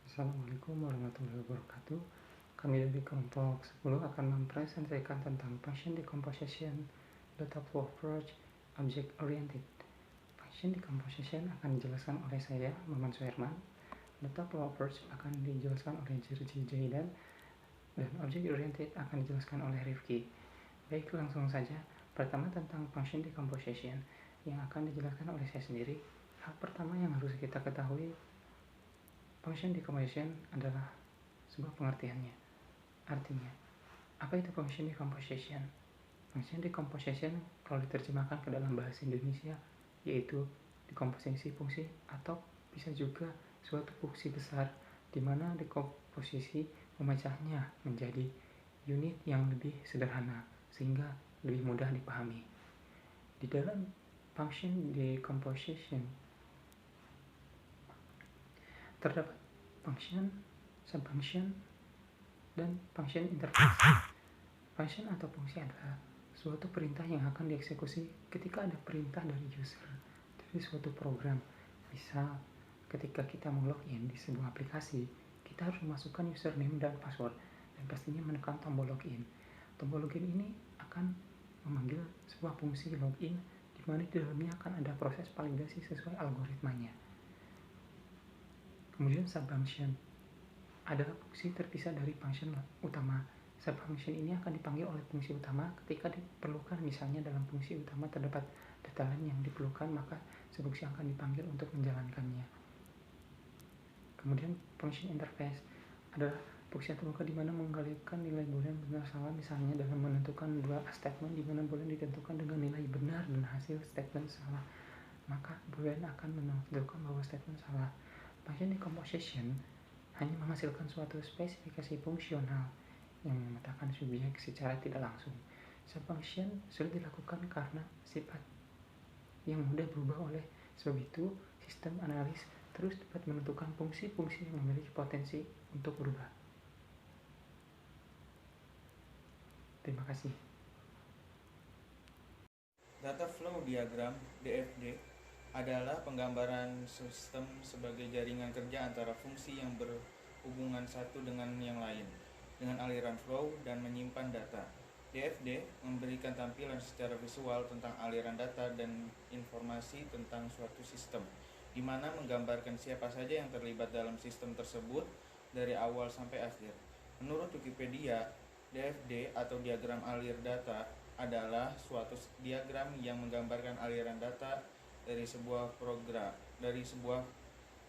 Assalamualaikum warahmatullahi wabarakatuh. Kami dari kelompok 10 akan mempresentasikan tentang function decomposition, data flow approach, object oriented. Function decomposition akan dijelaskan oleh saya, Maman Suherman. Data flow approach akan dijelaskan oleh Jirji Jaidan, dan object oriented akan dijelaskan oleh Rifki. Baik, langsung saja. Pertama tentang function decomposition yang akan dijelaskan oleh saya sendiri. Hal pertama yang harus kita ketahui, function decomposition adalah sebuah pengertiannya. Artinya, apa itu function decomposition? Function decomposition kalau diterjemahkan ke dalam bahasa Indonesia yaitu dekomposisi fungsi, atau bisa juga suatu fungsi besar di mana dekomposisi memecahnya menjadi unit yang lebih sederhana sehingga lebih mudah dipahami. Di dalam function decomposition terdapat function, subfunction, dan function interface. Function atau fungsi adalah suatu perintah yang akan dieksekusi ketika ada perintah dari user dari suatu program. Misal, ketika kita mau login di sebuah aplikasi, kita harus memasukkan username dan password, dan pastinya menekan tombol login. Tombol login ini akan memanggil sebuah fungsi login, di mana di dalamnya akan ada proses validasi sesuai algoritmanya. Kemudian subfunction adalah fungsi terpisah dari function utama. Subfunction ini akan dipanggil oleh fungsi utama ketika diperlukan. Misalnya dalam fungsi utama terdapat data lain yang diperlukan, maka subfungsi akan dipanggil untuk menjalankannya. Kemudian function interface adalah fungsi terbuka di mana mengendalikan nilai boolean benar salah, misalnya dalam menentukan dua statement di mana boolean ditentukan dengan nilai benar dan hasil statement salah, maka boolean akan menentukan bahwa statement salah. Function decomposition hanya menghasilkan suatu spesifikasi fungsional yang memetakan subjek secara tidak langsung. Subfunction sulit dilakukan karena sifat yang mudah berubah. Oleh sebab itu, sistem analis terus dapat menentukan fungsi-fungsi yang memiliki potensi untuk berubah. Terima kasih. Data Flow Diagram (DFD) adalah penggambaran sistem sebagai jaringan kerja antara fungsi yang berhubungan satu dengan yang lain, dengan aliran flow dan menyimpan data. DFD memberikan tampilan secara visual tentang aliran data dan informasi tentang suatu sistem, di mana menggambarkan siapa saja yang terlibat dalam sistem tersebut dari awal sampai akhir. Menurut Wikipedia, DFD atau diagram alir data adalah suatu diagram yang menggambarkan aliran data dari sebuah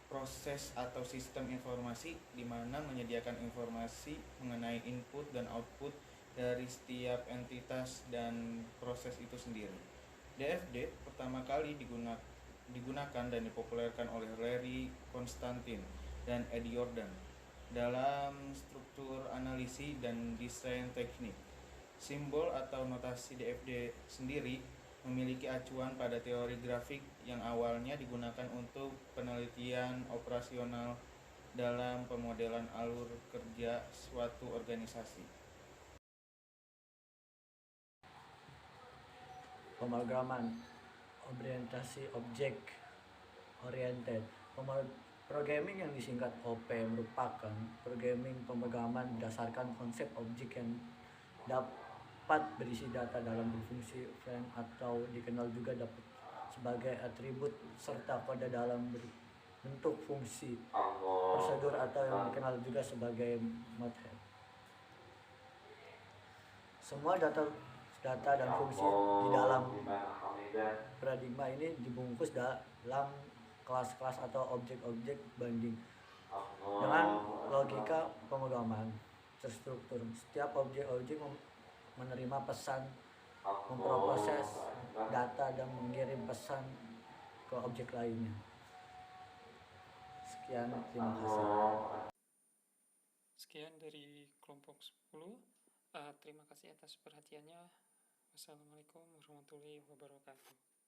proses atau sistem informasi, di mana menyediakan informasi mengenai input dan output dari setiap entitas dan proses itu sendiri. DFD pertama kali digunakan dan dipopulerkan oleh Larry Constantine dan Eddie Jordan dalam struktur analisis dan desain teknik. Simbol atau notasi DFD sendiri memiliki acuan pada teori grafik yang awalnya digunakan untuk penelitian operasional dalam pemodelan alur kerja suatu organisasi. Pemrograman orientasi objek oriented. Programming yang disingkat OP merupakan programming pemrograman berdasarkan konsep objek yang dapat berisi data dalam berfungsi frame atau dikenal juga dapat sebagai atribut serta kode dalam bentuk fungsi prosedur atau yang dikenal juga sebagai method. Semua data dan fungsi di dalam paradigma ini dibungkus dalam kelas-kelas atau objek-objek banding dengan logika pemrograman terstruktur. Setiap objek-objek menerima pesan, memproses data dan mengirim pesan ke objek lainnya. Sekian, terima kasih. Sekian dari kelompok 10. Terima kasih atas perhatiannya. Wassalamualaikum warahmatullahi wabarakatuh.